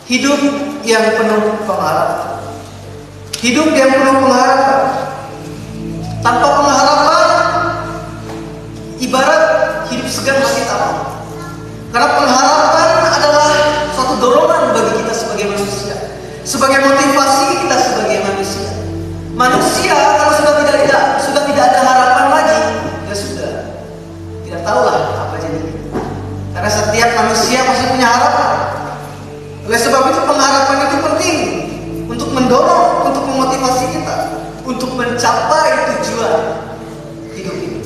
hidup yang penuh pengharapan. Hidup yang penuh pengharapan. Tanpa pengharapan, ibarat hidup segan masih tamat. Karena pengharapan adalah suatu dorongan bagi kita sebagai manusia, sebagai motivasi kita sebagai manusia. Manusia kalau sudah tidak ada harapan lagi, ya sudah, tidak tahulah apa jadinya. Karena setiap manusia pasti punya harapan. Oleh sebab itu pengharapan itu penting untuk mendorong, untuk memotivasi kita untuk mencapai tujuan hidup ini.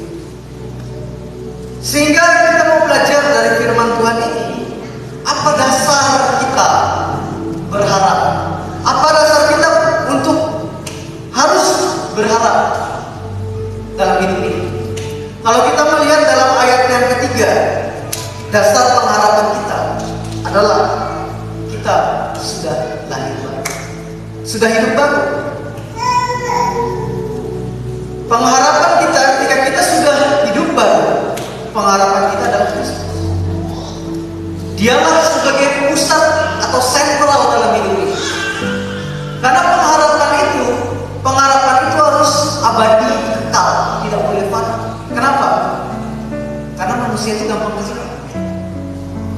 Sehingga kita mau belajar dari firman Tuhan ini, apa dasar kita berharap? Apa dasar kita untuk harus berharap dalam hidup ini? Kalau kita melihat dalam ayat yang ketiga, dasar pengharapan kita adalah kita sudah lahir baru, sudah hidup baru. Pengharapan kita ketika kita sudah hidup baru, pengharapan kita adalah Kristus. Dialah sebagai pusat atau sentral dalam hidup ini. Karena pengharapan itu harus abadi, kekal, tidak boleh fana. Kenapa? Karena manusia itu gampang kecewa.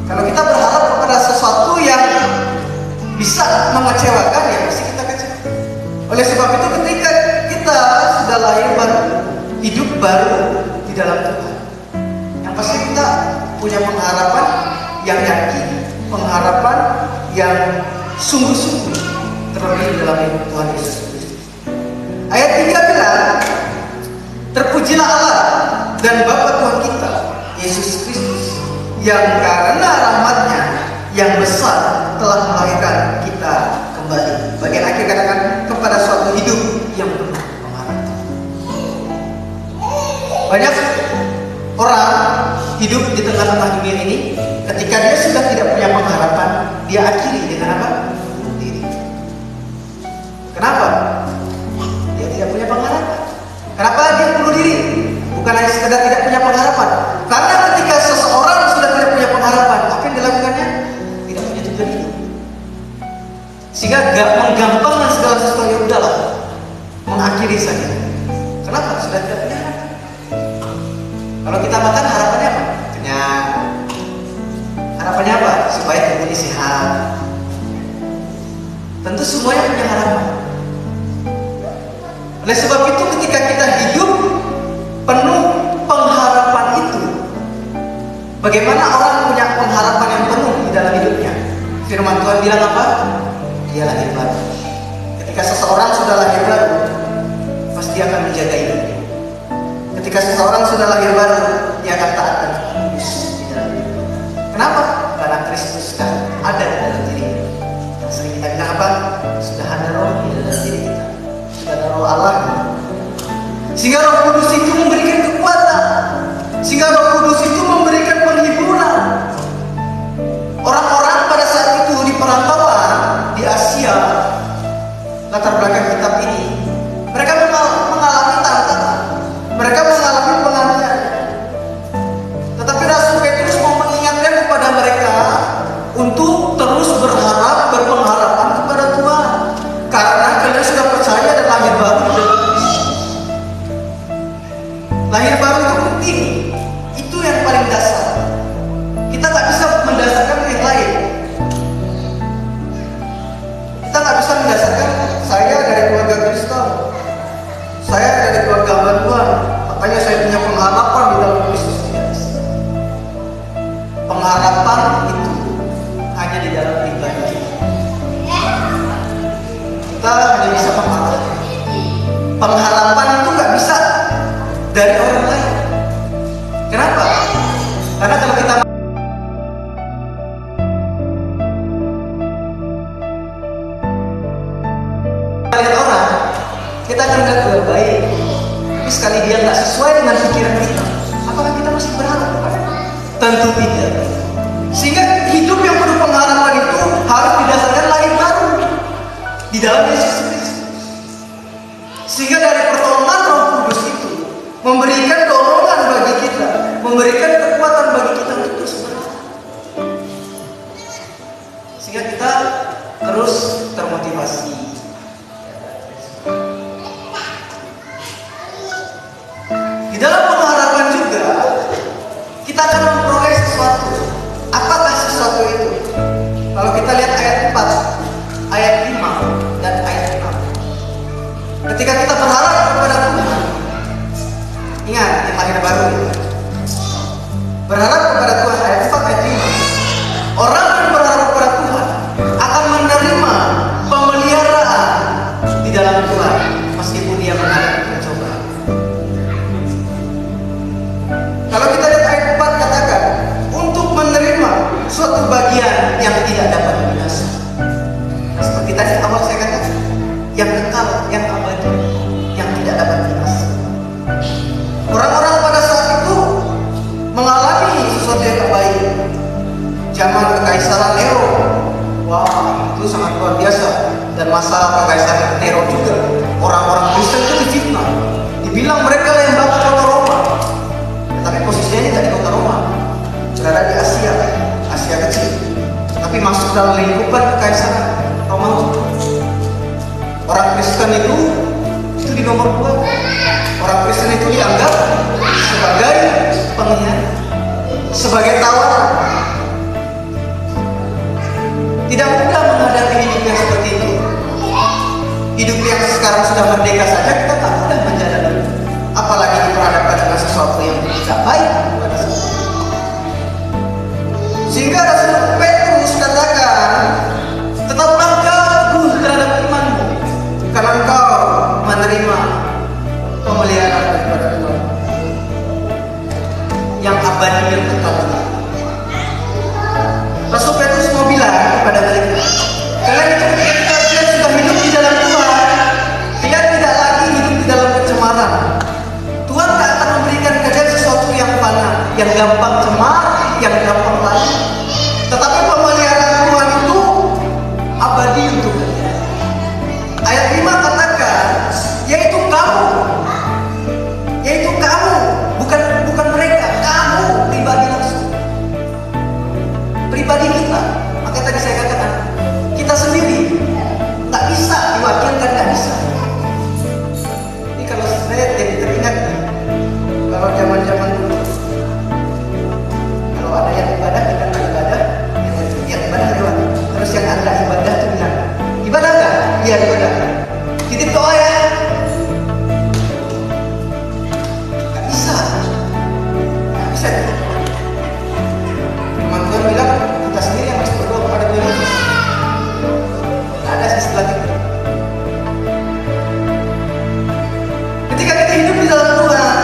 Kalau kita berharap kepada sesuatu yang bisa mengecewakan, ya pasti kita kecewa. Oleh sebab itu ketika kita sudah lahir baru, hidup baru di dalam Tuhan, yang pasti kita punya pengharapan yang yakin, pengharapan yang sungguh-sungguh terlebih dalam hidup Tuhan Yesus Kristus. Ayat 3 bilang, terpujilah Allah dan Bapa Tuhan kita Yesus Kristus, yang karena rahmat-Nya yang besar telah melahirkan kita kembali. Bagian akhir katakan, kepada suatu hidup yang penuh pengharapan. Banyak orang hidup di tengah-tengah dunia ini, ketika dia sudah tidak punya pengharapan, dia akhiri dengan apa? Bunuh diri. Kenapa? Dia tidak punya pengharapan. Kenapa dia bunuh diri? Bukan hanya sekedar tidak punya pengharapan. Karena ketika seseorang sudah tidak punya pengharapan, apa yang dilakukannya? Tidak punya tujuan hidup. Sehingga menggampangkan segala sesuatu, yang udahlah, mengakhiri saja. Kenapa? Sudah tidak punya harapan. Kalau kita makan, harapannya apa? Kenyang. Harapannya apa? Supaya tubuh ini sehat. Tentu semuanya punya harapan. Oleh sebab itu ketika kita hidup penuh pengharapan itu, bagaimana orang punya pengharapan yang penuh di dalam hidupnya? Firman Tuhan bilang apa? Dia lahir baru. Ketika seseorang sudah lahir baru, pasti akan menjaga hidupnya. Ketika seseorang sudah lahir baru, dia akan taat dan kudus di dalam hidupnya. Kenapa? Karena Kristus kan ada di dalam diri kita. Yang sering kita bilang apa? Sudah ada roh di dalam diri kita. Sudah ada roh Allah. Sehingga Roh Kudus itu memberikan kekuatan. Sehingga Roh Kudus itu memberikan penghiburan. Orang-orang pada saat itu di perantauan di Asia, latar belakang kitab ini, mereka mengalami tantangan. Mereka mengalami penganiayaan. Tetapi Rasul Petrus mau mengingatkan kepada mereka untuk terus berharap, berpengharapan kepada Tuhan. Karena kalian sudah percaya dan lahir baru di dalam Kristus. Lahir baru itu penting. Itu yang paling dasar. Kita nggak bisa mendasarkan yang lain. Kita nggak bisa mendasarkan saya dari keluarga Kristen, saya dari keluarga Tuhan, makanya saya punya pengharapan di dalam Kristus. Pengharapan itu hanya di dalam pribadi kita. Kita hanya bisa mengharap. Pengharapan itu nggak bisa dari orang lain. Kenapa? Karena kalau kita lihat orang, kita akan lihat baik. Tapi sekali dia nggak sesuai dengan pikiran kita, apakah kita masih berharap kepada dia? Tentu tidak. Sehingga hidup yang penuh pengharapan itu harus didasarkan lahir baru di dalam Yesus Kristus. Sehingga dari pertolongan Roh Kudus itu memberikan dorongan bagi kita, memberikan kekuatan bagi kita untuk terus berharap. Sehingga kita terus termotivasi. Di dalam pengharapan juga kita akan memperoleh sesuatu. Apakah sesuatu itu? Kalau kita lihat ayat 4, ayat 5 dan ayat 6. Ketika kita berharap kepada Tuhan, ingat yang lahir baru ya. Berharap kepada Tuhan, ayat 4 ayat 5. Orang yang berharap kepada Tuhan akan menerima pemeliharaan di dalam Tuhan meskipun dia menghadapi pencobaan. Kalau kita lihat ayat 4 katakan untuk menerima suatu bagian yang tidak dapat binasa. Nah, seperti tadi awal saya katakan, yang kekal, yang abadi, yang tidak dapat binasa. Orang-orang pada saat itu mengalami sesuatu yang baik. Zaman kekaisaran Nero, wah itu sangat luar biasa. Dan masa kekaisaran Nero juga, orang-orang Kristen itu difitnah, dibilang mereka yang bakal kota Roma. Tapi posisinya ini tidak di kota Roma, berada di Asia, Asia kecil. Tapi masuk dalam lingkupan kekaisaran Romawi. Orang Kristen itu di nomor 2. Orang Kristen itu dianggap sebagai pengkhianat, sebagai tawanan. Tidak mudah menghadapi hidup yang seperti itu. Hidup yang sekarang sudah merdeka saja kita tak mudah menjalani, apalagi diperhadapkan dengan sesuatu yang tidak baik pada saat itu. Sehingga Rasul Petrus katakan, tetaplah teguh terhadap imanmu, karena engkau menerima pemeliharaan daripada Tuhan yang abadi, yang kekal. Rasul Petrus mau bilang kepada mereka, kalian itu ketika kalian sudah hidup di dalam Tuhan, kalian tidak lagi hidup di dalam kecemaran. Tuhan tak akan memberikan kalian sesuatu yang fana, yang gampang cemar, yang gampang lari. Tetapi pemeliharaan Tuhan itu abadi untuk kalian. Ayat 5 katakan, yaitu kamu, bukan mereka, kamu pribadi langsung, pribadi kita. Makanya tadi saya katakan, kita sendiri tak bisa diwakilkan, tak bisa. Ini kalau saya jadi teringat, kalau zaman-zaman dulu, kalau ada yang ibadah, kita tak ibadah, yang ibadah lewat. Terus yang ada ibadah itu bilang, ibadah enggak? Iya ibadah. Titip doa ya. Gak bisa. Gak bisa. Firman Tuhan bilang, kita sendiri yang harus berdoa kepada Tuhan. Gak ada istilah itu. Ketika kita hidup di dalam Tuhan,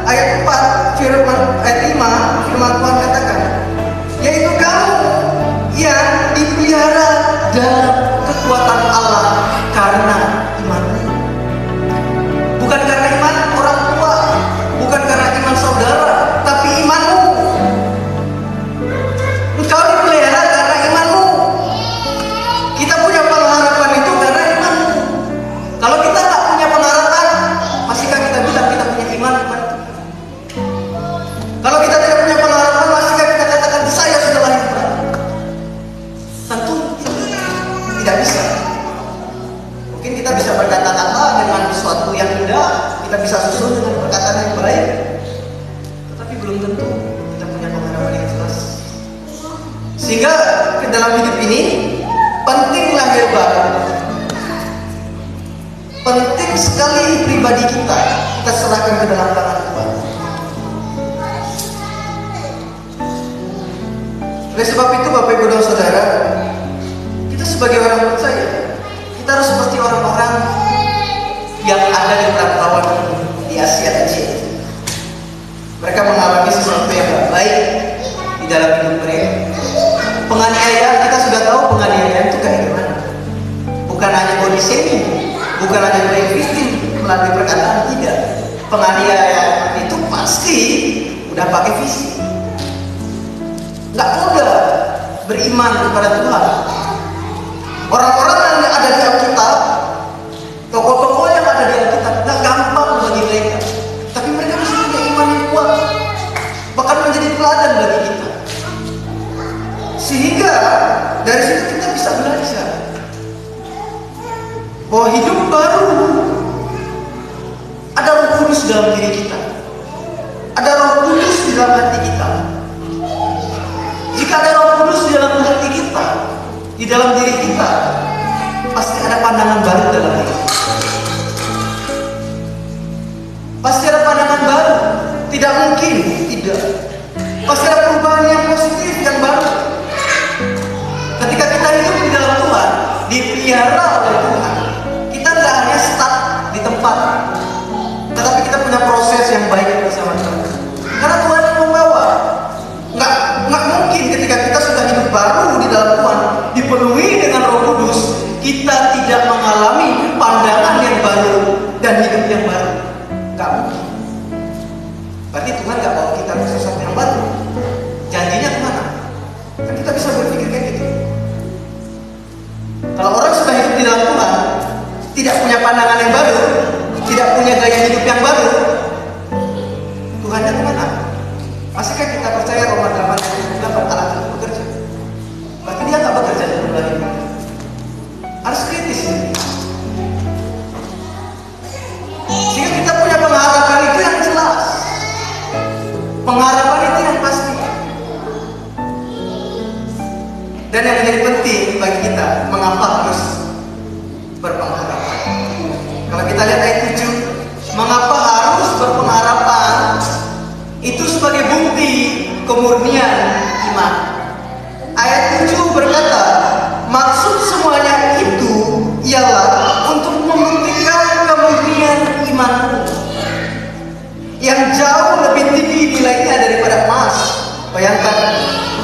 ayat 4, ayat 5, firman Tuhan katakan, yaitu kamu yang dipelihara dalam kekuatan Allah karena imanmu. Bukan karena iman orang tua, bukan karena iman saudara, tapi imanmu. Engkau dipelihara karena imanmu. Kita punya pengharapan itu karena imanmu. Kalau kita tak punya pengharapan, masihkah kita bilang kita punya iman kepada Tuhan? Kalau kita tidak punya pengharapan, masihkah kita katakan saya sudah lahir baru? Tentu tidak bisa. Mungkin kita bisa berkata-kata dengan sesuatu yang indah, kita bisa susun dengan perkataan yang baik, tetapi belum tentu kita punya pengharapan yang jelas. Sehingga ke dalam hidup ini penting lahir baru. Penting sekali pribadi kita serahkan ke dalam tangan Tuhan. Oleh sebab itu Bapak Ibu dan Saudara, kita sebagai orang percaya, kita harus seperti orang-orang yang ada di perantauan di Asia kecil. Mereka mengalami sesuatu yang tidak baik di dalam hidup mereka. Penganiayaan, kita sudah tahu penganiayaan itu kayak gimana. Bukan hanya body shaming, bukan hanya playing victim melalui perkataan, tidak. Penganiayaan itu pasti udah pakai fisik. Nggak mudah beriman kepada Tuhan. Orang-orang yang ada di Alkitab, tokoh-tokoh yang ada di Alkitab, nggak gampang bagi mereka. Tapi mereka masih punya iman yang kuat, bahkan menjadi teladan bagi kita. Sehingga dari situ kita bisa belajar bahwa hidup baru ada Roh Kudus dalam diri kita, ada Roh Kudus di dalam hati kita. Jika ada Roh Kudus di dalam hati kita, di dalam diri kita, pasti ada pandangan baru dalam diri. Pasti ada pandangan baru. Tidak mungkin tidak. Pasti ada perubahan yang positif, yang baru. Ketika kita hidup di dalam Tuhan, dipelihara oleh Tuhan, kita tidak hanya stuck di tempat, tetapi kita punya proses yang baik bersama Tuhan. Karena Tuhan yang membawa. Nggak mungkin ketika kita sudah hidup baru di dalam Tuhan, dipenuhi dengan Roh Kudus, kita tidak mengalami pandangan yang baru dan hidup yang baru. Nggak mungkin. Berarti Tuhan nggak bawa kita ke sesuatu yang baru. Janjinya kemana? Kan kita bisa berpikir kayak gitu. Kalau orang sudah hidup di dalam Tuhan, tidak punya pandangan yang baru, tidak punya gaya hidup yang baru, Tuhannya kemana? Masihkah kita percaya Roma 8 Allah itu bekerja? Berarti dia nggak bekerja dalam hidup. Harus kritis ini. Sehingga kita punya pengharapan itu yang jelas, pengharapan itu yang pasti. Dan yang menjadi penting bagi kita, mengapa harus berpengharapan? Kalau kita lihat ayat 7, mengapa harus berpengharapan? Itu sebagai bukti kemurnian iman. Ayat 7 berkata, maksud semuanya itu ialah untuk membuktikan kemurnian imanmu yang jauh lebih tinggi nilainya daripada emas. Bayangkan,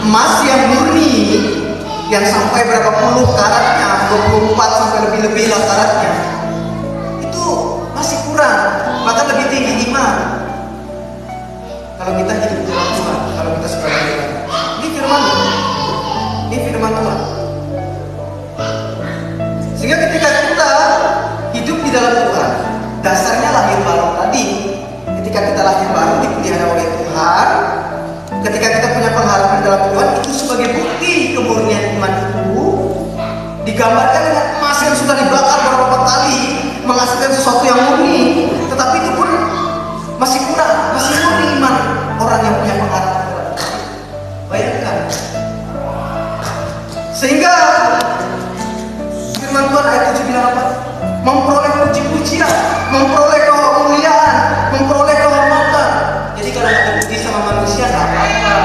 emas yang murni, yang sampai berapa puluh karatnya, 24 sampai lebih-lebih lah karatnya, itu masih kurang, maka lebih tinggi iman. Kalau kita hidup di dalam Tuhan, kalau kita sudah beriman, ini firman Tuhan. Sehingga ketika kita hidup di dalam Tuhan, dasarnya lahir baru tadi. Ketika kita lahir baru dipelihara oleh Tuhan, ketika kita punya pengharapan dalam Tuhan, itu sebagai bukti kemurnian iman itu digambarkan dengan emas yang sudah dibakar beberapa kali menghasilkan sesuatu yang murni, tetapi itu pun masih kurang, masih murni iman orang yang punya pengharapan dalam Tuhan. Bayangkan. Sehingga firman Tuhan ayat 7 bilang apa? Memperoleh puji-pujian, memperoleh kemuliaan, memperoleh kehormatan. Jadi kalau nggak dipuji sama manusia nggak apa-apa.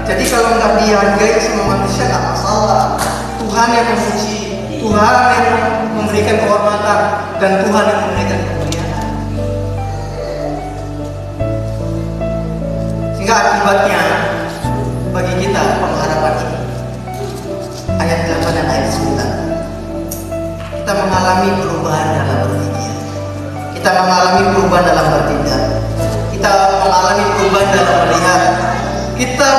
Jadi kalau nggak dihargai sama manusia nggak masalah. Tuhan yang memuji, Tuhan yang memberikan kehormatan, dan Tuhan yang memberikan kemuliaan. Sehingga akibatnya bagi kita pengharapan ini, ayat 8 dan ayat 9, kita mengalami perubahan dalam berpikir, kita mengalami perubahan dalam bertindak, kita mengalami perubahan dalam melihat, kita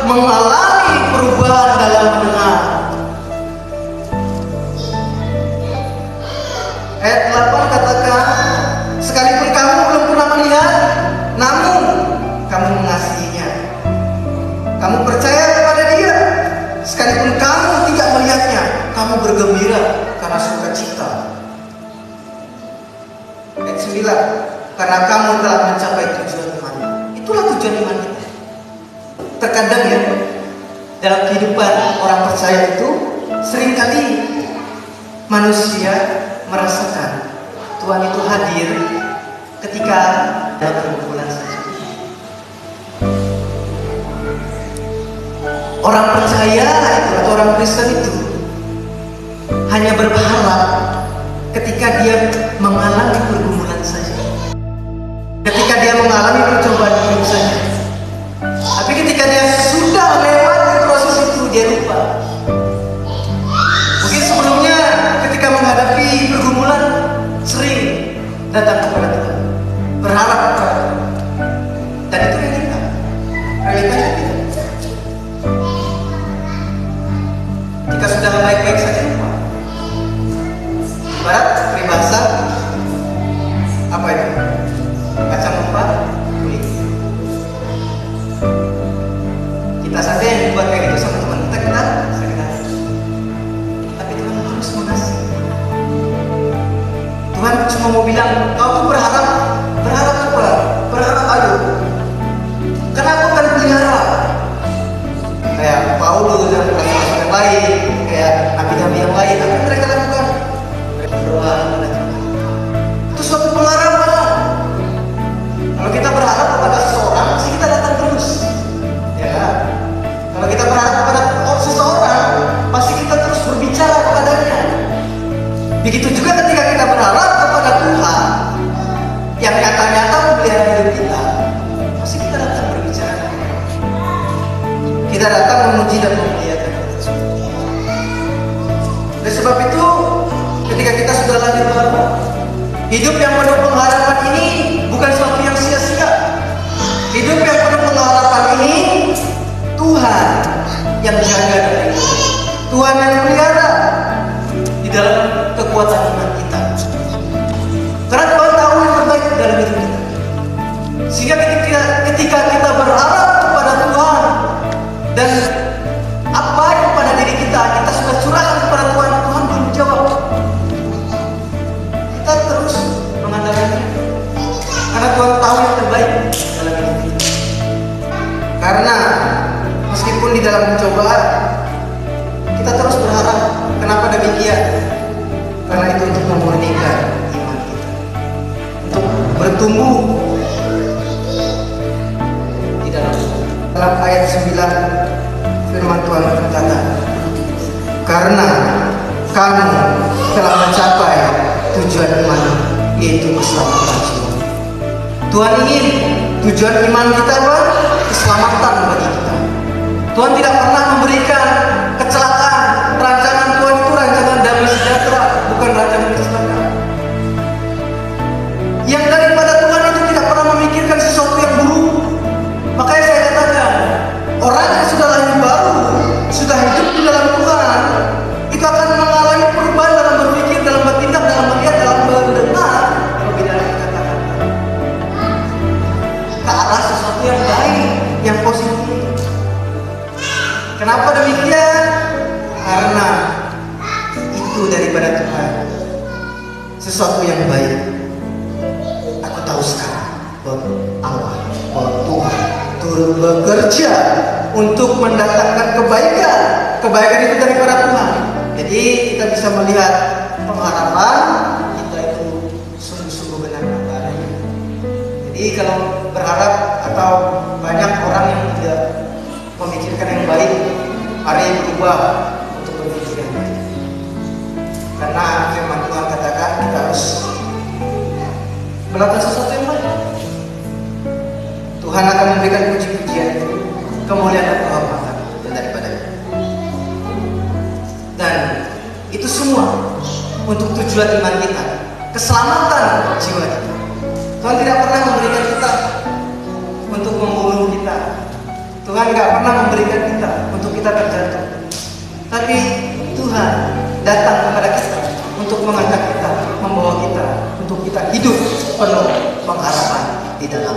mengalami perubahan dalam mendengar. Ayat 8 katakan, sekalipun kamu belum pernah melihat, namun kamu mengasihinya, kamu percaya kepada dia. Sekalipun kamu tidak melihatnya, kamu bergembira karena sukacita. Ayat 9, karena kamu telah mencapai tujuan iman. Itulah tujuan iman kita. Terkadang ya, dalam kehidupan orang percaya itu seringkali manusia merasakan Tuhan itu hadir ketika dalam pergumulan saja. Orang percaya itu atau orang Kristen itu hanya berharap ketika dia mengalami pergumulan saja, ketika dia mengalami percobaan hidup saja. Tapi ketika dia sudah melewati proses itu, dia lupa. Mungkin sebelumnya ketika menghadapi pergumulan sering datang kepada Tuhan, berharap kepada Tuhan, dan itu realitanya tidak. Jika sudah baik-baik saja lupa. Ibarat peribahasa apa itu? Kacang lupa kulit. Kita saja yang dibuat kayak gitu sama teman kita sakit hati. Tapi Tuhan terus mengasihi. Tuhan cuma mau bilang, kau tuh berharap apa? Berharap ayo. Karena aku akan pelihara. Kayak Paulus dan rasul-rasul yang lain, kayak nabi-nabi yang lain, apa yang mereka lakukan? Mereka berdoa kepada Tuhan. Itu suatu pengharapan. Kalau kita berharap kepada seseorang, pasti kita datang terus. Ya. Kalau kita berharap kepada seseorang, pasti kita terus berbicara kepadanya. Begitu juga ketika kita berharap kepada Tuhan yang nyata-nyata memelihara hidup kita, pasti kita datang berbicara. Kita datang memuji dan memuliakan kita. Oleh sebab itu, ketika kita sudah lanjut berharap, hidup yang penuh pengharapan ini bukan sesuatu yang sia-sia. Hidup yang penuh pengharapan ini Tuhan yang jaga dari kita. Tuhan yang pelihara di dalam kekuatan iman kita. Karena Tuhan tahu yang terbaik dalam hidup kita. Sehingga ketika kita berharap kepada Tuhan dan apa yang pada diri kita sudah curahkan kepada Tuhan, Tuhan belum jawab. Kita terus mengandalkannya. Karena Tuhan tahu yang terbaik dalam hidup kita. Karena meskipun di dalam pencobaan kita terus berharap. Kenapa demikian? Karena itu untuk memurnikan iman kita, untuk bertumbuh di dalam ayat 9 firman Tuhan berkata, karena kamu telah mencapai tujuan iman, yaitu keselamatan jiwa. Tuhan ingin tujuan iman kita adalah keselamatan bagi kita. Tuhan tidak pernah memberikan kecelakaan. Rancangan Tuhan itu rancangan damai sejahtera, bukan rancangan kecelakaan. Yang daripada Tuhan itu tidak pernah memikirkan sesuatu yang buruk. Makanya saya katakan, orang yang sudah lahir baru, sudah hidup di dalam Tuhan, itu akan mengalami perubahan dalam berpikir, dalam bertindak, dalam melihat, dalam mendengar, lebih dalam kata-kata, ke arah sesuatu yang baik, yang positif. Kenapa demikian? Karena itu daripada Tuhan, sesuatu yang baik. Aku tahu sekarang bahwa Allah, bahwa Tuhan turut bekerja untuk mendatangkan kebaikan. Kebaikan itu daripada Tuhan. Jadi kita bisa melihat pengharapan kita itu sungguh-sungguh benar adanya. Jadi kalau berharap atau banyak orang yang tidak memikirkan yang baik, mari berubah untuk berpikir yang baik. Karena firman Tuhan katakan kita harus melakukan sesuatu yang baik. Tuhan akan memberikan puji-pujian itu, kemuliaan dan kehormatan daripadanya. Dan itu semua untuk tujuan iman kita, keselamatan jiwa kita. Tuhan tidak pernah memberikan kita untuk membunuh kita. Tuhan tidak pernah memberikan kita untuk kita terjatuh. Tapi Tuhan datang kepada kita untuk mengangkat kita, membawa kita, untuk kita hidup penuh pengharapan di dalam